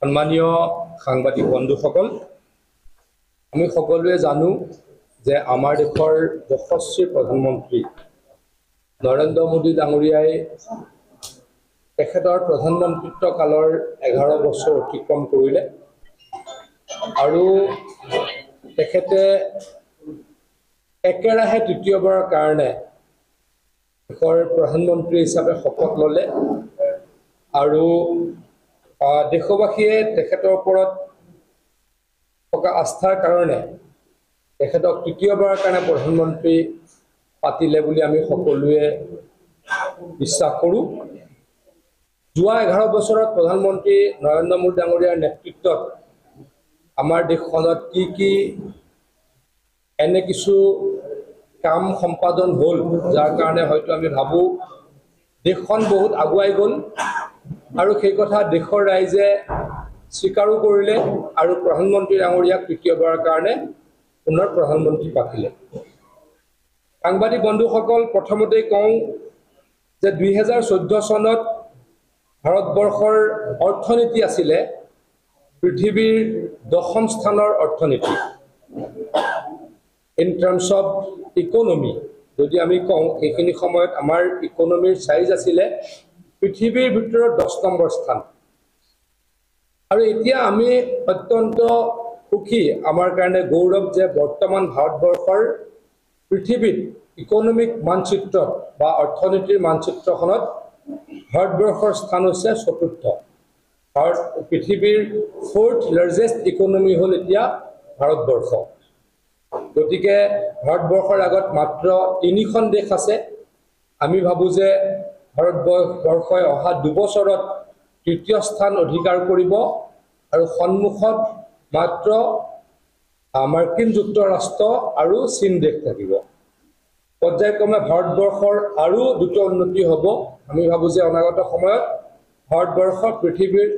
সন্মানীয় সাংবাদিক বন্ধুসকল, আমি সকলোৱে জানো যে আমাৰ দেশৰ যশস্বী প্ৰধানমন্ত্ৰী নৰেন্দ্ৰ মোদী ডাঙৰীয়াই তেখেতৰ প্ৰধানমন্ত্ৰীত্ব কালৰ 11 বছৰ অতিক্ৰম কৰিলে আৰু তেখেতে একেৰাহে তৃতীয়বাৰৰ কাৰণে দেশৰ প্ৰধানমন্ত্ৰী হিচাপে শপত ল'লে আৰু দেশবাসীয়ে তেখেতৰ ওপৰত থকা আস্থাৰ কাৰণে তেখেতক তৃতীয়বাৰৰ কাৰণে প্ৰধানমন্ত্ৰী পাতিলে বুলি আমি সকলোৱে বিশ্বাস কৰোঁ। যোৱা 11 বছৰত প্ৰধানমন্ত্ৰী নৰেন্দ্ৰ মোদী ডাঙৰীয়াৰ নেতৃত্বত আমাৰ দেশখনত কি এনে কিছু কাম সম্পাদন হ'ল, যাৰ কাৰণে হয়তো আমি ভাবোঁ দেশখন বহুত আগুৱাই গ'ল আৰু সেই কথা দেশৰ ৰাইজে স্বীকাৰো কৰিলে আৰু প্ৰধানমন্ত্ৰী ডাঙৰীয়াক তৃতীয়বাৰৰ কাৰণে পুনৰ প্ৰধানমন্ত্ৰী পাতিলে। সাংবাদিক বন্ধুসকল, প্ৰথমতেই কওঁ যে 2014 চনত ভাৰতবৰ্ষৰ অৰ্থনীতি আছিলে পৃথিৱীৰ 10ম স্থানৰ অৰ্থনীতি ইন টাৰ্মছ অফ ইকনমি। যদি আমি কওঁ এইখিনি সময়ত আমাৰ ইকনমিৰ চাইজ আছিলে পৃথিৱীৰ ভিতৰত 10 নম্বৰ স্থান। আৰু এতিয়া আমি অত্যন্ত সুখী, আমাৰ কাৰণে গৌৰৱ যে বৰ্তমান ভাৰতবৰ্ষৰ পৃথিৱীত ইকনমিক মানচিত্ৰত বা অৰ্থনীতিৰ মানচিত্ৰখনত ভাৰতবৰ্ষৰ স্থান হৈছে 4ৰ্থ। পৃথিৱীৰ 4th লাৰ্জেষ্ট ইকনমি হ'ল এতিয়া ভাৰতবৰ্ষ। গতিকে ভাৰতবৰ্ষৰ আগত মাত্ৰ 3খন দেশ আছে। আমি ভাবোঁ যে ভাৰতবৰ্ষই অহা 2 বছৰত তৃতীয় স্থান অধিকাৰ কৰিব আৰু সন্মুখত মাত্ৰ মাৰ্কিন যুক্তৰাষ্ট্ৰ আৰু চীন দেশ থাকিব। পৰ্যায়ক্ৰমে ভাৰতবৰ্ষৰ আৰু দ্ৰুত উন্নতি হ'ব। আমি ভাবোঁ যে অনাগত সময়ত ভাৰতবৰ্ষ পৃথিৱীৰ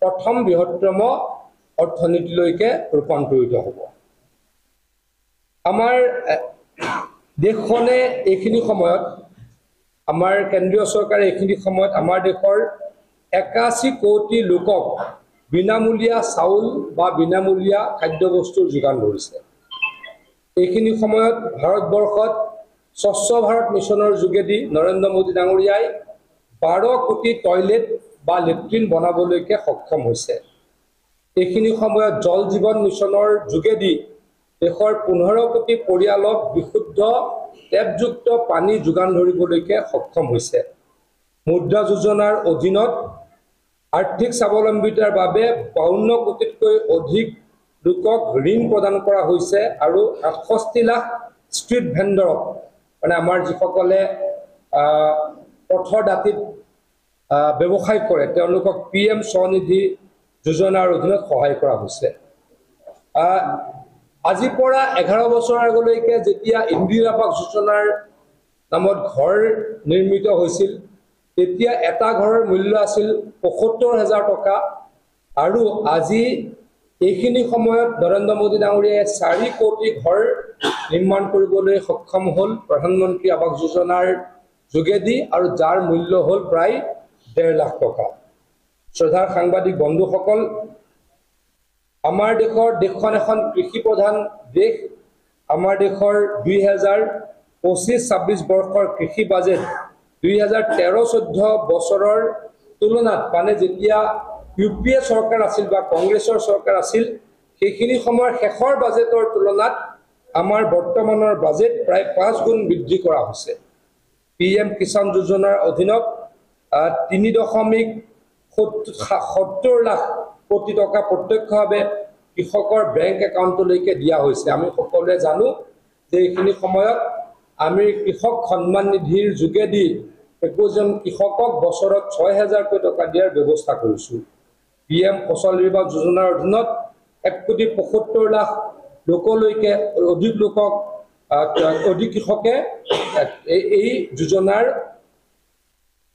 প্ৰথম বৃহত্তম অৰ্থনীতিলৈকে ৰূপান্তৰিত হ'ব। আমাৰ দেশখনে এইখিনি সময়ত, আমাৰ কেন্দ্ৰীয় চৰকাৰে এইখিনি সময়ত আমাৰ দেশৰ 81 কোটি লোকক বিনামূলীয়া চাউল বা বিনামূলীয়া খাদ্যবস্তুৰ যোগান ধৰিছে। এইখিনি সময়ত ভাৰতবৰ্ষত স্বচ্ছ ভাৰত মিছনৰ যোগেদি নৰেন্দ্ৰ মোদী ডাঙৰীয়াই 12 কোটি টয়লেট বা লেট্ৰিন বনাবলৈকে সক্ষম হৈছে। এইখিনি সময়ত জল জীৱন মিছনৰ যোগেদি দেশৰ 15 কোটি পৰিয়ালক বিশুদ্ধ টেপযুক্ত পানী যোগান ধৰিবলৈকে সক্ষম হৈছে। মুদ্ৰা যোজনাৰ অধীনত আৰ্থিক স্বাৱলম্বিতাৰ বাবে 52 কোটিতকৈ অধিক লোকক ঋণ প্ৰদান কৰা হৈছে আৰু 68 লাখ ষ্ট্ৰীট ভেণ্ডৰক, মানে আমাৰ যিসকলে পথৰ দাঁতিত ব্যৱসায় কৰে, তেওঁলোকক PM স্বনিধি যোজনাৰ অধীনত সহায় কৰা হৈছে। আজিৰ পৰা 11 বছৰ আগলৈকে যেতিয়া ইন্দিৰা আৱাস যোজনাৰ নামত ঘৰ নিৰ্মিত হৈছিল, তেতিয়া এটা ঘৰৰ মূল্য আছিল ৭৫,০০০ টকা আৰু আজি এইখিনি সময়ত নৰেন্দ্ৰ মোদী ডাঙৰীয়াই 4 কোটি ঘৰ নিৰ্মাণ কৰিবলৈ সক্ষম হ'ল প্ৰধানমন্ত্ৰী আৱাস যোজনাৰ যোগেদি, আৰু যাৰ মূল্য হ'ল প্ৰায় 1.5 লাখ টকা। শ্ৰদ্ধাৰ সাংবাদিক বন্ধুসকল, আমাৰ দেশখন এখন কৃষি প্ৰধান দেশ। আমাৰ দেশৰ 2025-26 বৰ্ষৰ কৃষি বাজেট 2013-14 বছৰৰ তুলনাত, মানে যেতিয়া UPA চৰকাৰ আছিল বা কংগ্ৰেছৰ চৰকাৰ আছিল, সেইখিনি সময়ৰ শেষৰ বাজেটৰ তুলনাত আমাৰ বৰ্তমানৰ বাজেট প্ৰায় 5 গুণ বৃদ্ধি কৰা হৈছে। PM কিষাণ যোজনাৰ অধীনত 3.70 লাখ কোটি টকা প্ৰত্যক্ষভাৱে কৃষকৰ বেংক একাউণ্টলৈকে দিয়া হৈছে। আমি সকলোৱে জানো যে এইখিনি সময়ত আমি কৃষক সন্মান নিধিৰ যোগেদি একোজন কৃষকক বছৰত 6,000 টকা দিয়াৰ ব্যৱস্থা কৰিছোঁ। PM ফচল বীমা যোজনাৰ অধীনত 1,75 লাখ লোকলৈকে অধিক কৃষকে এই যোজনাৰ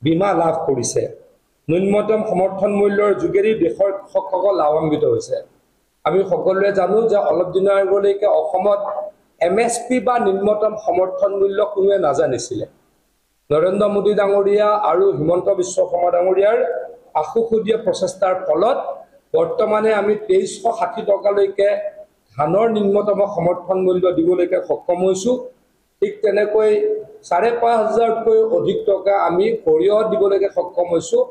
বীমা লাভ কৰিছে। ন্যূনতম সমৰ্থন মূল্যৰ যোগেদি দেশৰ কৃষকসকল লাভান্বিত হৈছে। আমি সকলোৱে জানো যে অলপ দিনৰ আগলৈকে অসমত MSP বা নিম্নতম সমৰ্থন মূল্য কোনোৱে নাজানিছিলে। নৰেন্দ্ৰ মোদী ডাঙৰীয়া আৰু হিমন্ত বিশ্ব শৰ্মা ডাঙৰীয়াৰ আশুসুদীয়া প্ৰচেষ্টাৰ ফলত বৰ্তমানে আমি 2360 টকালৈকে ধানৰ নিম্নতম সমৰ্থন মূল্য দিবলৈকে সক্ষম হৈছোঁ। ঠিক তেনেকৈ 5,500তকৈ অধিক টকা আমি সৰিয়হ দিবলৈকে সক্ষম হৈছোঁ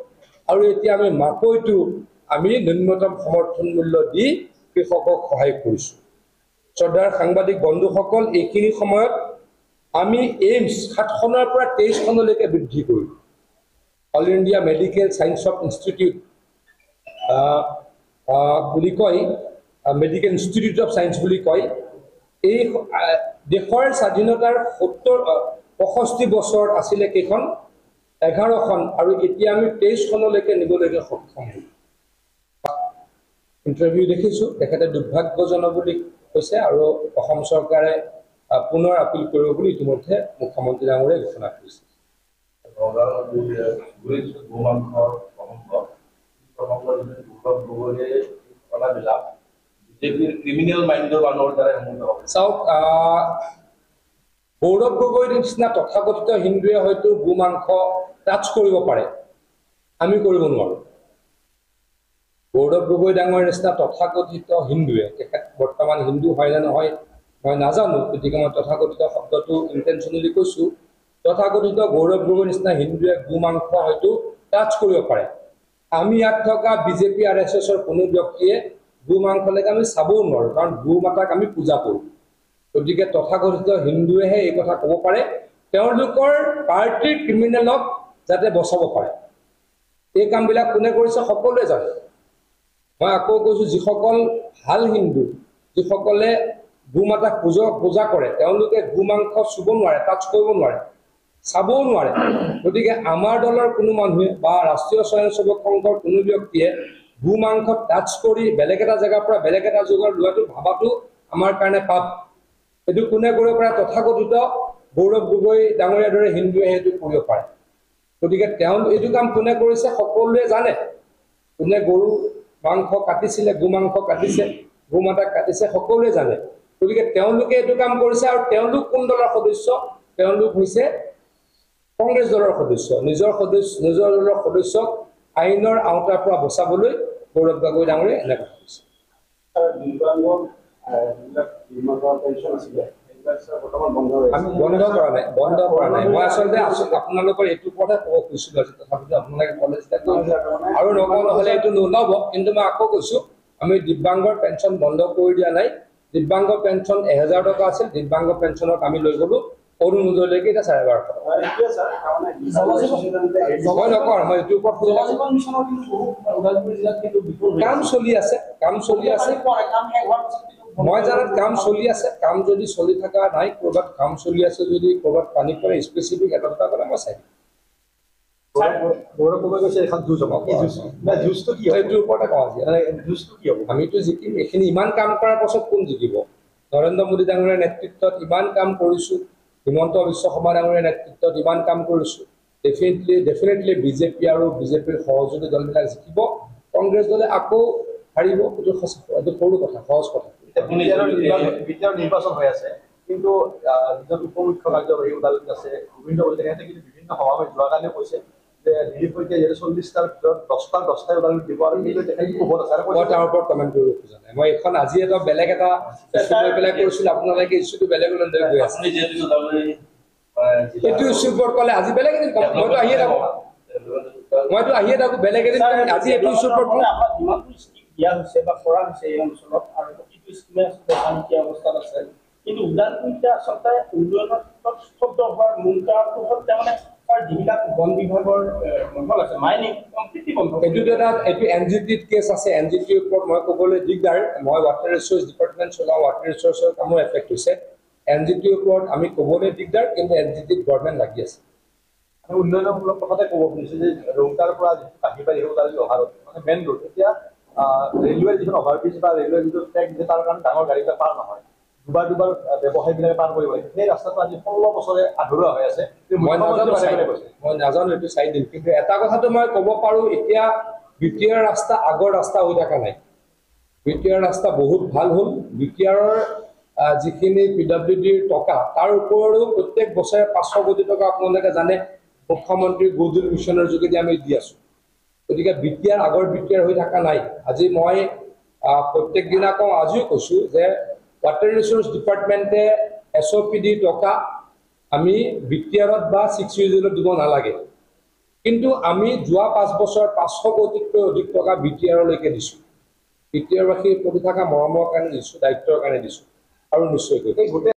আৰু এতিয়া আমি মাকৈটো আমি নিম্নতম সমৰ্থন মূল্য দি কৃষকক সহায় কৰিছোঁ। শ্ৰদ্ধাৰ সাংবাদিক বন্ধুসকল, এইখিনি সময়ত আমি এইমছ 7 খনৰ পৰা 23 খনলৈকে বৃদ্ধি কৰিলোঁ। All India medical science of institute বুলি কয়, মেডিকেল ইনষ্টিটিউট অফ ছায়েন্স বুলি কয়। এই দেশৰ স্বাধীনতাৰ 65 বছৰ আছিলে কেইখন, 11খন, আৰু এতিয়া আমি 23 খনলৈকে নিবলৈকে সক্ষম হ'লোঁ। ইণ্টাৰভিউ দেখিছোঁ, তেখেতে দুৰ্ভাগ্যজনক বুলি কৈছে আৰু অসম চৰকাৰে পুনৰ আপিল কৰিব বুলি ইতিমধ্যে মুখ্যমন্ত্ৰী ডাঙৰীয়াই ঘোষণা কৰিছে। চাওক, গৌৰৱ গগৈৰ নিচিনা তথাকথিত হিন্দুৱে হয়তো গো মাংস টাচ কৰিব পাৰে, আমি কৰিব নোৱাৰোঁ। গৌৰৱ গগৈ ডাঙৰীয়াৰ নিচিনা তথাকথিত হিন্দুৱে, তেখেত বৰ্তমান হিন্দু হয় নে নহয় মই নাজানো, গতিকে মই তথাকথিত শব্দটো ইণ্টেনশ্যনেলি কৈছোঁ। তথাকথিত গৌৰৱ গগৈৰ নিচিনা হিন্দুৱে গো মাংস হয়তো টাচ কৰিব পাৰে। আমি ইয়াত থকা বিজেপি RSSৰ কোনো ব্যক্তিয়ে গো মাংসলৈকে আমি চাবও নোৱাৰোঁ, কাৰণ গো মাতাক আমি পূজা কৰোঁ। গতিকে তথাকথিত হিন্দুৱেহে এই কথা ক'ব পাৰে, তেওঁলোকৰ পাৰ্টিৰ ক্ৰিমিনেলক যাতে বচাব পাৰে। এই কামবিলাক কোনে কৰিছে সকলোৱে জানে। মই আকৌ কৈছোঁ, যিসকল ভাল হিন্দু, যিসকলে গো মাতাক পূজা কৰে, তেওঁলোকে গো মাংস চুব নোৱাৰে, টাচ কৰিব নোৱাৰে, চাবও নোৱাৰে। গতিকে আমাৰ দলৰ কোনো মানুহে বা ৰাষ্ট্ৰীয় স্বয়ংসেৱক সংঘৰ কোনো ব্যক্তিয়ে গো মাংস টাচ কৰি বেলেগ এটা জেগাৰ পৰা বেলেগ এটা যুগৰ লোৱাটো ভাবাটো আমাৰ কাৰণে পাপ। এইটো কোনে কৰিব পাৰে? তথাকথিত গৌৰৱ গগৈ ডাঙৰীয়াৰ দৰে হিন্দুৱে সেইটো কৰিব পাৰে। গতিকে তেওঁ এইটো কাম কোনে কৰিছে সকলোৱে জানে। কোনে গৰু মাংস কাটিছিলে, গো মাংস কাটিছে, গো মাতাক কাটিছে, সকলোৱে জানে। গতিকে তেওঁলোকে এইটো কাম কৰিছে। আৰু তেওঁলোক কোন দলৰ সদস্য? তেওঁলোক হৈছে কংগ্ৰেছ দলৰ সদস্য। নিজৰ দলৰ সদস্যক আইনৰ আওতাৰ পৰা বচাবলৈ গৌৰৱ গগৈ ডাঙৰীয়াই এনে কথা কৈছে। আমি বন্ধ কৰা নাই। মই আচলতে আপোনালোকৰ এইটো ওপৰতে ক'ব খুজিছিলোঁ, তথাপিতো আপোনালোকে ক'লে আৰু নকওঁ, নহ'লে এইটো নোলাব। কিন্তু মই আকৌ কৈছোঁ, আমি দিব্যাংগৰ পেঞ্চন বন্ধ কৰি দিয়া নাই। দিব্যাংগ পেঞ্চন 1000 টকা আছিল, দিব্যাংগ পেঞ্চনক আমি লৈ গ'লোঁ অৰুণোদয়লৈকে, এতিয়া 1250 টকা। মই নকওঁ, মই এইটোৰ ওপৰত কাম চলি আছে। মই জানাত কাম চলি আছে। কাম যদি চলি থকা নাই, ক'ৰবাত কাম চলি আছে, যদি ক'ৰবাত পানী পৰে স্পেচিফিক এটা দুটা ক'লে মই চাই দিম। আমিতো জিকিম। এইখিনি ইমান কাম কৰাৰ পাছত কোন জিকিব? নৰেন্দ্ৰ মোদী ডাঙৰীয়াৰ নেতৃত্বত ইমান কাম কৰিছোঁ, হিমন্ত বিশ্ব শৰ্মা ডাঙৰীয়াৰ নেতৃত্বত ইমান কাম কৰিছোঁ। ডেফিনেটলি বিজেপি আৰু বিজেপিৰ সহযোগী দলবিলাক জিকিব। কংগ্ৰেছ দলে আকৌ হাৰিব। এইটো সৰু কথা, সহজ কথা। নিৰ্বাচন হৈ আছে, কিন্তু যিজন উপ মুখ্য কাৰ্যবাহী ওদালগুৰিত আছে গোবিন্দ বড়ো, তেখেতে কিন্তু বিভিন্ন সভাপতি যোৱাকালি কৈছে যে দিলীপ শইকীয়া যিহেতু 40টাৰ ভিতৰত 10টাই ওদালগুৰিত দিব, আৰু সেইটো তেখেতে বহুত আছে। মই তাৰ ওপৰত কমেণ্ট কৰিব খোজা নাই। মই এইখন আজি এটা বেলেগ এটা ইছ্যু লৈ পেলাই কৰিছিলোঁ, আপোনালোকে ইছ্যুটো বেলেগলৈ লৈ গৈ আছে। এইটো ইছ্যুৰ ওপৰত ক'লে আজি বেলেগ এদিন কম, মইতো আহিয়ে থাকোঁ বেলেগ এদিন। আজি এইটো ইছ্যুৰ ওপৰত দিয়া হৈছে বা কৰা হৈছে এই অঞ্চলত, আৰু প্ৰতিটো স্কিমে আচলতে অৱস্থাত আছে। কিন্তু ওদালগুৰিতে আচলতে উন্নয়নৰ ক্ষেত্ৰত স্তব্ধ হোৱাৰ মূল কাৰণটো হ'ল তাৰমানে তাৰ যিবিলাক বন বিভাগৰ মহল আছে, মাইনিং কমপ্লিটলি বন্ধ। এইটো NGTত কেছ আছে। NGTৰ ওপৰত মই ক'বলৈ দিগদাৰ। মই ৱাটাৰ ৰিচোৰ্চ ডিপাৰ্টমেণ্ট চলাওঁ, ৱাটাৰ ৰিচোৰ্চৰ কামো এফেক্ট হৈছে। NGTৰ ওপৰত আমি ক'বলৈ দিগদাৰ, কিন্তু NGTত গভৰ্ণমেণ্ট লাগি আছে। আমি উন্নয়নমূলক কথাতে ক'ব খুজিছোঁ যে ৰৌতাৰ পৰা যিটো কাহিবাৰী ওদালগুৰি অহা ৰোড, মানে মেইন ৰোড, এতিয়া ৰেলৱেৰ যিখন অভাৰব্ৰিজ বা ৰেলৱেৰ যিটো ট্ৰেক দিছে, তাৰ কাৰণে ডাঙৰ গাড়ীবিলাক পাৰ নহয়। দুবাৰ ব্যৱসায়ীবিলাকে পাৰ কৰিব লাগে। সেই ৰাস্তাটো আজি 16 বছৰে আধৰুৱা হৈ আছে। মই নাজানো, এইটো চাই দিম। কিন্তু এটা কথাটো মই ক'ব পাৰোঁ, এতিয়া BTR ৰাস্তা আগৰ ৰাস্তা হৈ থকা নাই। BTR ৰাস্তা বহুত ভাল হ'ল। BTRৰ যিখিনি PWDৰ টকা, তাৰ ওপৰতো প্ৰত্যেক বছৰে 500 কোটি টকা আপোনালোকে জানে মুখ্যমন্ত্ৰী গোজুল মিছনৰ যোগেদি আমি দি আছোঁ। গতিকে বিটিআৰ আগৰ বিটিআৰ হৈ থকা নাই। আজি মই প্ৰত্যেক দিনা কওঁ, আজিও কৈছোঁ যে ৱাটাৰ ৰিচোৰ্চ ডিপাৰ্টমেণ্টে SOPD টকা আমি বিটিআৰত বা 6 ইউজিলত দিব নালাগে, কিন্তু আমি যোৱা 5 বছৰ 500 কোটিতকৈ অধিক টকা বিটিআৰলৈকে দিছোঁ। বিটিআৰবাসীৰ প্ৰতি থকা মৰমৰ কাৰণে দিছোঁ, দায়িত্বৰ কাৰণে দিছোঁ আৰু নিশ্চয় কৰিম।